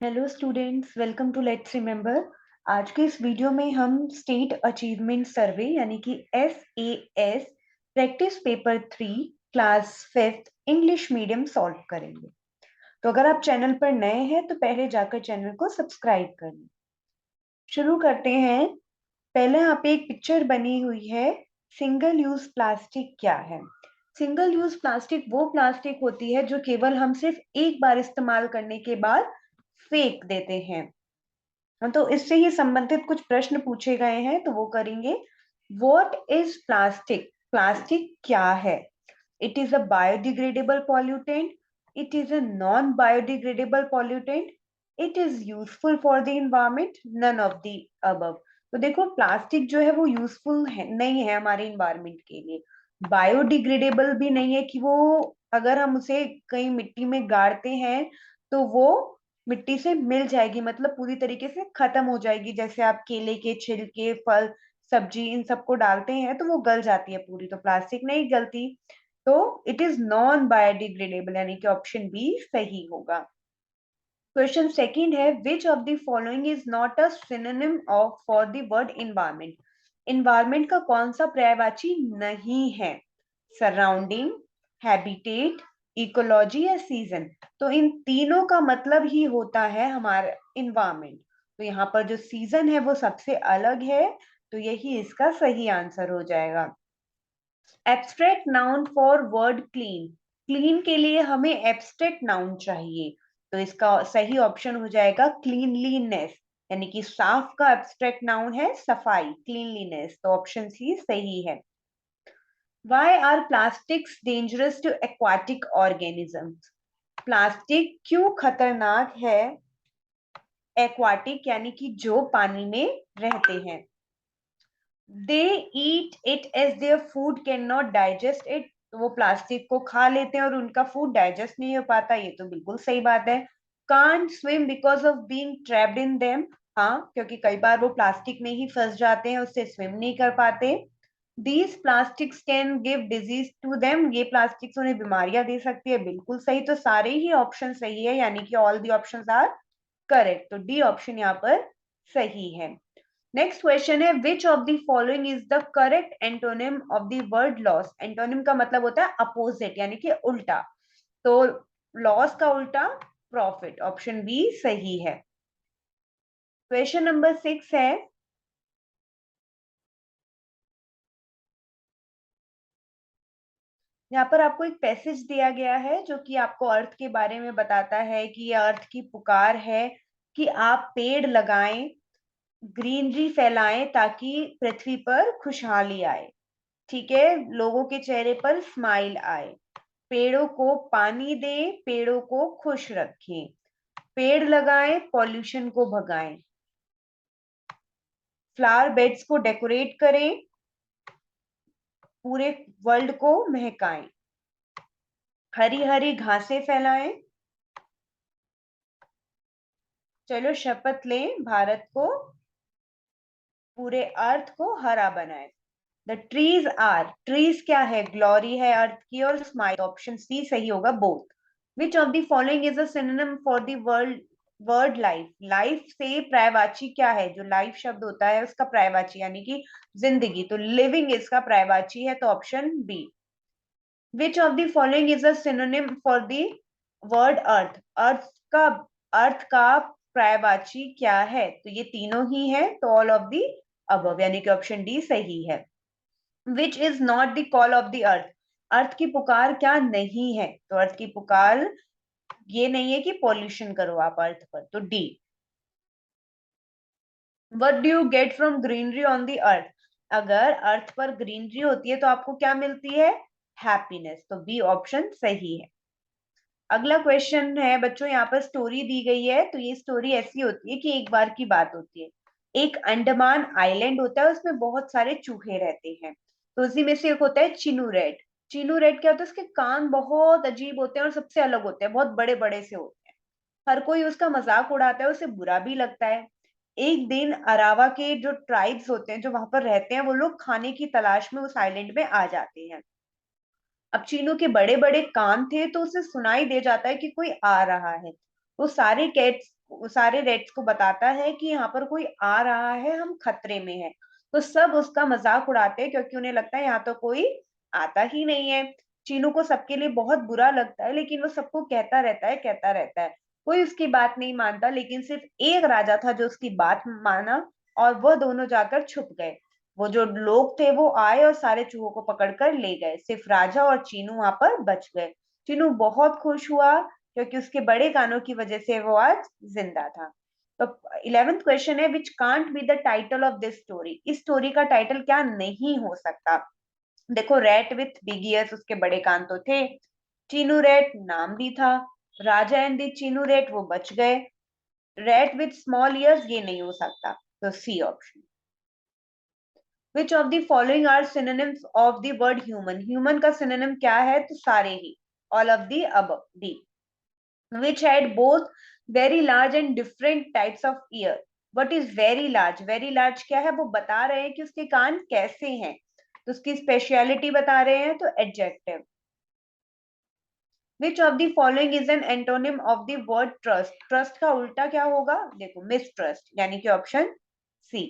Hello students, welcome to let's remember. आज के इस वीडियो में हम स्टेट अचीवमेंट सर्वे यानी कि SAS practice paper 3 class 5th English medium solve करेंगे। तो अगर आप चैनल पर नए हैं तो पहले जाकर चैनल को सब्सक्राइब कर लें। शुरू करते हैं। पहले यहाँ पे एक पिक्चर बनी हुई है। सिंगल यूज प्लास्टिक क्या है? सिंगल यूज प्लास्टिक वो प्लास्टिक होती है जो केवल हम सिर्फ एक बार इस्तेमाल करने के बाद फेंक देते हैं। तो इससे ही संबंधित कुछ प्रश्न पूछे गए हैं, तो वो करेंगे। What is plastic? प्लास्टिक क्या है? It is a biodegradable pollutant, it is a non biodegradable pollutant, it is useful for the environment, none of the above. तो देखो, प्लास्टिक जो है वो यूजफुल है नहीं है हमारे इन्वायरमेंट के लिए। बायोडिग्रेडेबल भी नहीं है कि वो अगर हम उसे कहीं मिट्टी में गाड़ते हैं तो वो मिट्टी से मिल जाएगी, मतलब पूरी तरीके से खत्म हो जाएगी। जैसे आप केले के छिलके, फल, सब्जी इन सबको डालते हैं तो वो गल जाती है पूरी, तो प्लास्टिक नहीं गलती। तो इट इज नॉन बायोडिग्रेडेबल, यानी कि ऑप्शन बी सही होगा। क्वेश्चन सेकंड है, which of the following is not a synonym of for the word environment? Environment का कौन सा पर्यायवाची नहीं है? सराउंडिंग, हैबिटेट, इकोलॉजी या सीजन? तो इन तीनों का मतलब ही होता है हमारा इन्वायरमेंट। तो यहाँ पर जो सीजन है वो सबसे अलग है, तो यही इसका सही आंसर हो जाएगा। Abstract noun for word clean. Clean के लिए हमें एब्स्ट्रैक्ट नाउन चाहिए, तो इसका सही ऑप्शन हो जाएगा क्लीनलीनेस, यानी कि साफ का एब्स्ट्रैक्ट नाउन है सफाई, क्लीनलीनेस। तो ऑप्शन सी सही है। Why are plastics dangerous to aquatic organisms? Plastic क्यों खतरनाक है एक्वाटिक यानी कि जो पानी में रहते हैं? They eat it as their food can not digest it. तो वो प्लास्टिक को खा लेते हैं और उनका फूड डाइजेस्ट नहीं हो पाता, ये तो बिल्कुल सही बात है। Can't swim because of being trapped in them. हाँ, क्योंकि कई बार वो प्लास्टिक में ही फंस जाते हैं, उससे स्विम नहीं कर पाते। These plastics can give disease to them. ये प्लास्टिक्स उन्हें बीमारियां दे सकती है, बिल्कुल सही। तो सारे ही ऑप्शन सही है, यानी कि all the options are correct. तो डी ऑप्शन यहाँ पर सही है। Next question is, which of the following is the correct antonym of the word loss? Antonym का मतलब होता है अपोजिट, यानी कि उल्टा। तो लॉस का उल्टा प्रॉफिट, ऑप्शन बी सही है। क्वेश्चन नंबर 6 है, यहाँ पर आपको एक पैसेज दिया गया है जो कि आपको अर्थ के बारे में बताता है कि यह अर्थ की पुकार है कि आप पेड़ लगाएं, ग्रीनरी फैलाएं ताकि पृथ्वी पर खुशहाली आए। ठीक है, लोगों के चेहरे पर स्माइल आए। पेड़ों को पानी दें, पेड़ों को खुश रखें, पेड़ लगाएं, पॉल्यूशन को भगाएं, फ्लावर बेड्स को डेकोरेट करें, पूरे वर्ल्ड को महकाएं, हरी हरी घासें फैलाएं। चलो शपथ लें, भारत को, पूरे अर्थ को हरा बनाए। द ट्रीज आर, ट्रीज क्या है? ग्लोरी है अर्थ की, और स्माइल। ऑप्शन सी सही होगा, both. Which of the following is a synonym for the world word life? Life से पर्यायवाची क्या है? जो लाइफ शब्द होता है उसका पर्यायवाची यानी कि जिंदगी, तो लिविंग इसका पर्यायवाची है, तो option B. Which of the following is a synonym for the word earth? अर्थ का पर्यायवाची क्या है? तो ये तीनों ही है, तो ऑल ऑफ द अबव, यानी कि ऑप्शन डी सही है। Which is not the call of the earth? अर्थ की पुकार क्या नहीं है? तो अर्थ की पुकार ये नहीं है कि पॉल्यूशन करो आप अर्थ पर, तो D. What do you get from greenery on the earth? अगर अर्थ पर ग्रीनरी होती है तो आपको क्या मिलती है? हैप्पीनेस, तो बी ऑप्शन सही है। अगला क्वेश्चन है बच्चों, यहाँ पर स्टोरी दी गई है। तो ये स्टोरी ऐसी होती है कि एक बार की बात होती है, एक अंडमान आइलैंड होता है, उसमें बहुत सारे चूहे रहते हैं। तो उसी में से एक होता है चिनू रेड। चिनू रेड क्या होता है? उसके कान बहुत अजीब होते हैं और सबसे अलग होते हैं, बहुत बड़े बड़े से होते हैं। हर कोई उसका मजाक उड़ाता है, उसे बुरा भी लगता है। एक दिन अरावा के जो ट्राइब्स होते हैं जो वहां पर रहते हैं, वो लोग खाने की तलाश में उस आइलैंड में आ जाते हैं। अब चीनू के बड़े बड़े कान थे तो उसे सुनाई दे जाता है कि कोई आ रहा है। वो सारे रेड्स को बताता है कि यहाँ पर कोई आ रहा है, हम खतरे में हैं। तो सब उसका मजाक उड़ाते हैं क्योंकि उन्हें लगता है यहाँ तो कोई आता ही नहीं है। चीनू को सबके लिए बहुत बुरा लगता है, लेकिन वो सबको कहता रहता है। कोई उसकी बात नहीं मानता, लेकिन सिर्फ एक राजा था जो उसकी बात माना, और वह दोनों जाकर छुप गए। वो जो लोग थे वो आए और सारे चूहों को पकड़कर ले गए, सिर्फ राजा और चीनू वहां पर बच गए। चीनू बहुत खुश हुआ क्योंकि उसके बड़े कानों की वजह से वो आज जिंदा था। तो 11th question is, which can't be the title of this story. इस स्टोरी का टाइटल क्या नहीं हो सकता? देखो, रैट विथ बिग ईयर्स, उसके बड़े कान तो थे। चीनू रैट नाम भी था। राजा एंड द चीनू रैट, वो बच गए। रैट विथ स्मॉल ईयर्स, ये नहीं हो सकता, तो C option. Which of the following are synonyms of the word human. Human का सिनोनिम क्या है? तो सारे ही, all of the above, D. which had both very large and different types of ear. What is very large? Very large क्या है? वो बता रहे हैं कि उसके कान कैसे हैं, तो उसकी स्पेशलिटी बता रहे हैं, तो adjective. Which of the following is an antonym of the word trust? Trust का उल्टा क्या होगा? देखो, मिसट्रस्ट, यानी कि option C.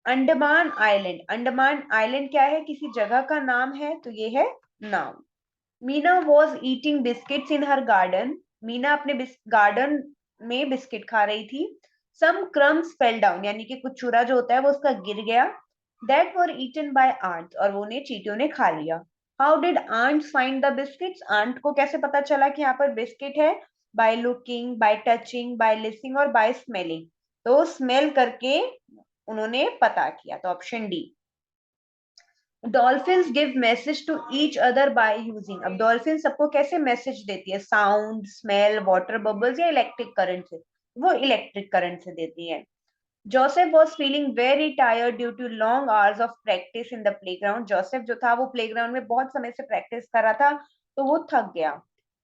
Andaman island, Andaman island क्या है? किसी जगह का नाम है, तो ये है noun. Meena was eating biscuits in her garden. Meena अपने गार्डन में बिस्किट खा रही थी। सम क्रम्स फेल डाउन, यानी कि कुछ चूरा जो होता है वो उसका गिर गया। That were eaten by ants, और वो उन्हें चींटियों ने खा लिया। How did ants find the biscuits? Ant को कैसे पता चला कि यहाँ पर बिस्किट है? By looking, by touching, by listening और बाय स्मेलिंग। तो स्मेल करके उन्होंने पता किया, तो option D. Dolphins give message to each other by using. अब डॉल्फिन सबको कैसे मैसेज देती है? साउंड, स्मेल, वाटर बबल्स या इलेक्ट्रिक करंट से? वो इलेक्ट्रिक करंट से देती है। Joseph was feeling very tired due to long hours of practice in the playground. Joseph जो था वो प्लेग्राउंड में बहुत समय से प्रैक्टिस कर रहा था, तो वो थक गया।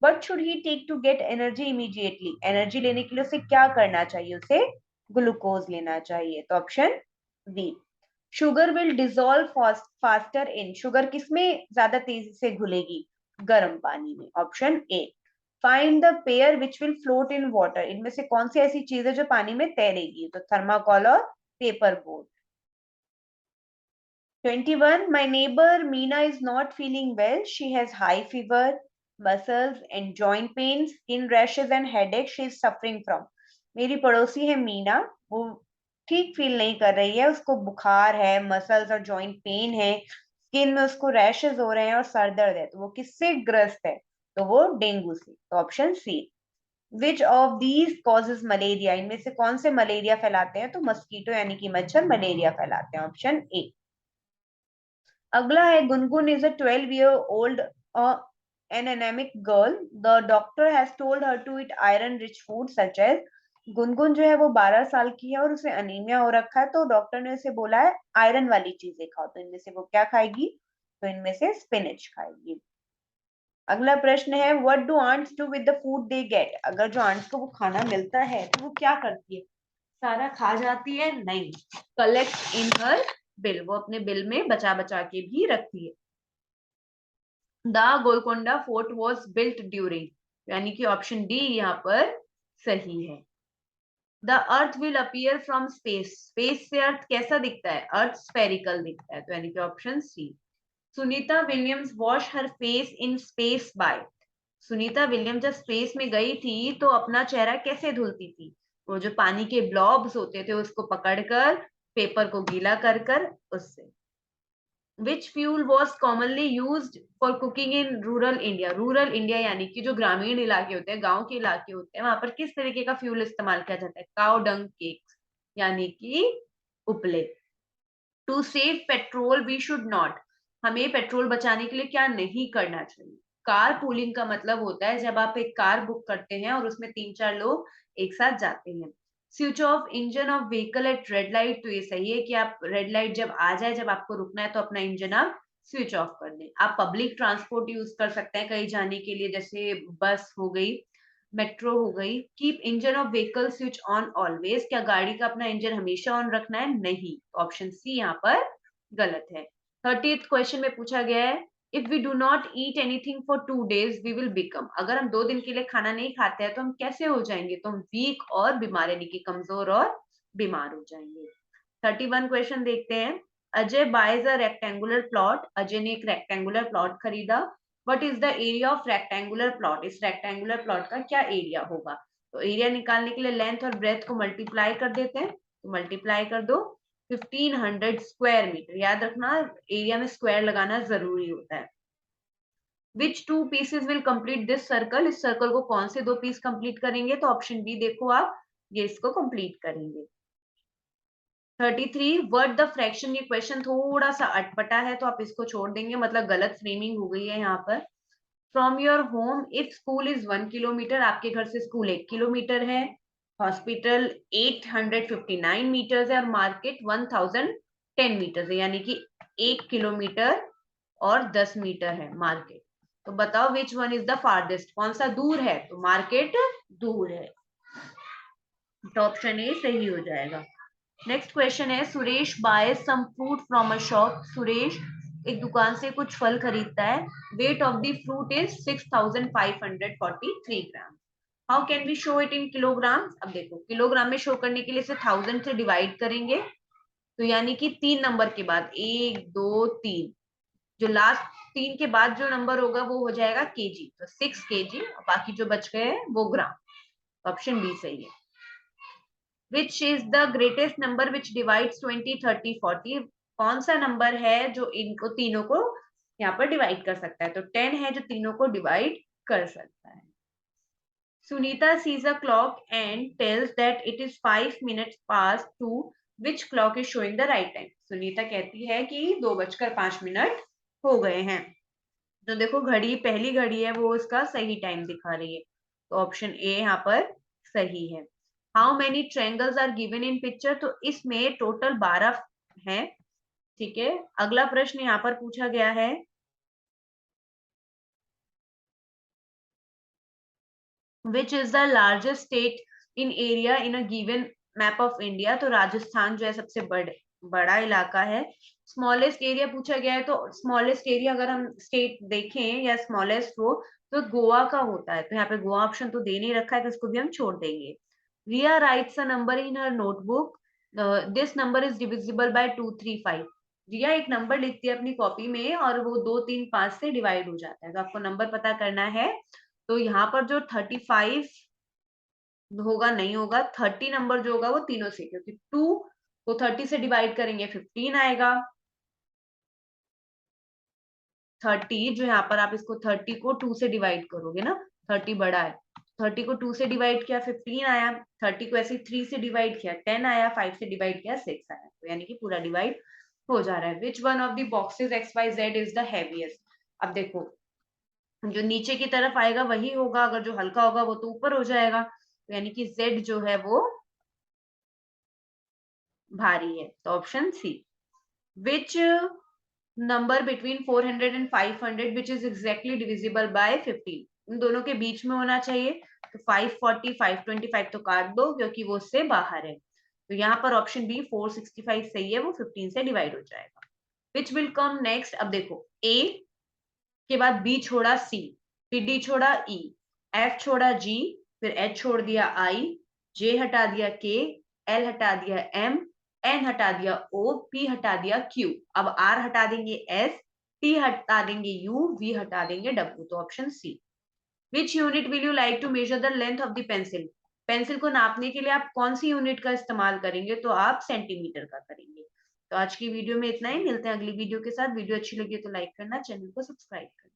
What should he take to get energy immediately? Energy लेने के लिए उसे क्या करना चाहिए? उसे ग्लूकोज लेना चाहिए, तो option B. Sugar will dissolve faster in. Sugar किसमें ज्यादा तेजी से घुलेगी? गर्म पानी में, option A. Find the pair which will float in water. इनमें से कौन सी ऐसी चीज है जो पानी में तैरेगी? तो थर्माकोल और paper board. 21, my neighbor Meena is not feeling well. She has high fever, muscles and joint pains, skin rashes and headache she is suffering from. मेरी पड़ोसी है मीना, वो ठीक फील नहीं कर रही है, उसको बुखार है, मसल्स और जॉइंट पेन है, स्किन में उसको रैशेस हो रहे हैं और सर दर्द है। तो वो किससे ग्रस्त है? तो वो डेंगू से, तो option C. Which of these causes malaria. इनमें से कौन से मलेरिया फैलाते हैं? तो मस्कीटो यानी कि मच्छर मलेरिया फैलाते हैं, ऑप्शन ए। अगला है, Gungun is a 12-year-old an anemic girl. The doctor has told her to eat iron rich food such as। Gungun जो है वो 12 साल की है और उसे अनीमिया हो रखा है, तो डॉक्टर ने उसे बोला है आयरन वाली चीजें खाओ। तो इनमें से वो क्या खाएगी? तो इनमें से स्पिनच खाएगी। अगला प्रश्न है, what do ants do with the food they get. अगर जो आंट्स को वो खाना मिलता है तो वो क्या करती है? सारा खा जाती है? नहीं, कलेक्ट इन हर बिल, वो अपने बिल में बचा बचा के भी रखती है। The Golconda fort was built during, यानी कि ऑप्शन डी यहाँ पर सही है। The earth will appear from space. Space से अर्थ कैसा दिखता है? अर्थ स्फेरिकल दिखता है, तो यानी कि option C. Sunita Williams wash her face in space by. Sunita William जब स्पेस में गई थी तो अपना चेहरा कैसे धुलती थी? वो जो पानी के ब्लॉब्स होते थे उसको पकड़कर, पेपर को गीला कर कर उससे। Which fuel was commonly used for cooking in rural India. Rural India यानी कि जो ग्रामीण इलाके होते हैं, गांव के इलाके होते हैं, वहां पर किस तरीके का फ्यूल इस्तेमाल किया जाता है? काउ डंग केक्स, यानी कि उपले। To save petrol we should not. हमें पेट्रोल बचाने के लिए क्या नहीं करना चाहिए? कार पूलिंग का मतलब होता है जब आप एक कार बुक करते हैं और उसमें 3-4 लोग एक साथ जाते हैं। Switch off engine of vehicle eight red light, तो ये सही है कि आप रेड लाइट जब आ जाए, जब आपको रुकना है, तो अपना इंजन आप स्विच ऑफ कर दें। आप पब्लिक ट्रांसपोर्ट यूज कर सकते हैं कहीं जाने के लिए, जैसे बस हो गई, मेट्रो हो गई। Keep engine of vehicle switch on always. क्या गाड़ी का अपना इंजन हमेशा ऑन रखना है? नहीं, ऑप्शन सी यहाँ पर गलत है। 30th क्वेश्चन में पूछा गया है, if we do not eat anything for 2 days we will become, अगर हम 2 दिन के लिए खाना नहीं खाते हैं तो हम कैसे हो जाएंगे, तो हम वीक और बीमार यानी कि कमजोर और बीमार हो जाएंगे। 31 क्वेश्चन देखते हैं। Ajay buys a rectangular plot, Ajay ने एक रेक्टेंगुलर प्लॉट खरीदा। What is the area of rectangular plot, इस रेक्टेंगुलर प्लॉट का क्या एरिया होगा। तो एरिया निकालने के लिए लेंथ और ब्रेथ को मल्टीप्लाई कर देते हैं, तो मल्टीप्लाई कर दो 1500 स्क्वायर मीटर, याद रखना एरिया में स्क्वायर लगाना जरूरी होता है। विच 2 pieces will complete this circle, इस सर्कल को कौन से 2 पीस कंप्लीट करेंगे, तो ऑप्शन बी देखो आप, ये इसको कंप्लीट करेंगे। 33 वर्ड द फ्रैक्शन, ये क्वेश्चन थोड़ा सा अटपटा है तो आप इसको छोड़ देंगे, मतलब गलत फ्रेमिंग हो गई है यहाँ पर। From your home if school is 1 kilometre, आपके घर से स्कूल 1 किलोमीटर है, हॉस्पिटल 859 मीटर्स है और मार्केट 1010 मीटर्स है, यानी कि 1 किलोमीटर और 10 मीटर है मार्केट। तो बताओ which one is the farthest, कौन सा दूर है, तो मार्केट दूर है, तो ऑप्शन ए सही हो जाएगा। नेक्स्ट क्वेश्चन है Suresh buys some fruit from a shop, Suresh एक दुकान से कुछ फल खरीदता है। Weight of the fruit is 6543 gram. How can we show it in kilogram, अब देखो किलोग्राम में शो करने के लिए इसे 1000 से डिवाइड करेंगे, तो यानी कि 3 नंबर के बाद 1 2 3, जो लास्ट 3 के बाद जो नंबर होगा वो हो जाएगा केजी, तो 6 केजी, बाकी जो बच गए हैं वो ग्राम। ऑप्शन बी सही है। Which is the greatest number which divides 20 30 40, कौन सा नंबर है जो इनको तीनों को यहाँ पर डिवाइड कर सकता है, तो 10 है जो तीनों को डिवाइड कर सकता है। Sunita sees a clock and tells that it is 5 minutes past 2, which clock is showing the right time, Sunita कहती है कि 2:05 हो गए हैं, तो देखो घड़ी पहली घड़ी है वो इसका सही टाइम दिखा रही है, तो ऑप्शन ए यहाँ पर सही है। How many triangles are given in picture, तो इसमें टोटल 12 है, ठीक है। अगला प्रश्न यहाँ पर पूछा गया है which is the largest state in area in a given map of India, तो राजस्थान जो है सबसे बड़ा इलाका है। स्मॉलेस्ट एरिया पूछा गया है, तो स्मॉलेस्ट एरिया अगर हम स्टेट देखें या स्मॉलेस्ट हो तो गोवा का होता है, तो यहाँ पे गोवा ऑप्शन तो दे नहीं रखा है तो इसको भी हम छोड़ देंगे। Riya writes a number in her notebook, this number is divisible by 235, Riya एक नंबर लिखती है अपनी कॉपी में और वो 2 3 5 से डिवाइड हो जाता है, तो आपको नंबर पता करना है। तो यहाँ पर जो 35 होगा नहीं होगा, 30 नंबर जो होगा वो तीनों से, क्योंकि 2 को 30 से डिवाइड करेंगे 15 आएगा। 30 जो यहाँ पर आप इसको 30 को 2 से डिवाइड करोगे ना, 30 बड़ा है, 30 को 2 से डिवाइड किया 15 आया, 30 को ऐसे 3 से डिवाइड किया 10 आया, 5 से डिवाइड किया 6 आया, तो यानी कि पूरा डिवाइड हो जा रहा है। Which one of the boxes X Y Z is the heaviest, अब देखो जो नीचे की तरफ आएगा वही होगा, अगर जो हल्का होगा वो तो ऊपर हो जाएगा, तो यानी कि Z जो है वो भारी है, तो option C. Which number between 400 and 500 which is exactly divisible by 15, इन दोनों के बीच में होना चाहिए, तो 540 525 तो काट दो क्योंकि वो उससे बाहर है, तो यहाँ पर ऑप्शन बी 465 सही है, वो 15 से डिवाइड हो जाएगा। विच विल कम नेक्स्ट, अब देखो ए के बाद बी छोड़ा सी, फिर डी छोड़ा ई, एफ छोड़ा जी, फिर एच छोड़ दिया आई, जे हटा दिया के, एल हटा दिया एम, एन हटा दिया ओ, पी हटा दिया क्यू, अब आर हटा देंगे एस, टी हटा देंगे यू, वी हटा देंगे डब्ल्यू, तो option C. Which unit will you like to measure the length of the pencil, pencil को नापने के लिए आप कौन सी यूनिट का इस्तेमाल करेंगे, तो आप सेंटीमीटर का करेंगे। तो आज की वीडियो में इतना ही, मिलते हैं अगली वीडियो के साथ। वीडियो अच्छी लगी तो लाइक करना, चैनल को सब्सक्राइब करना।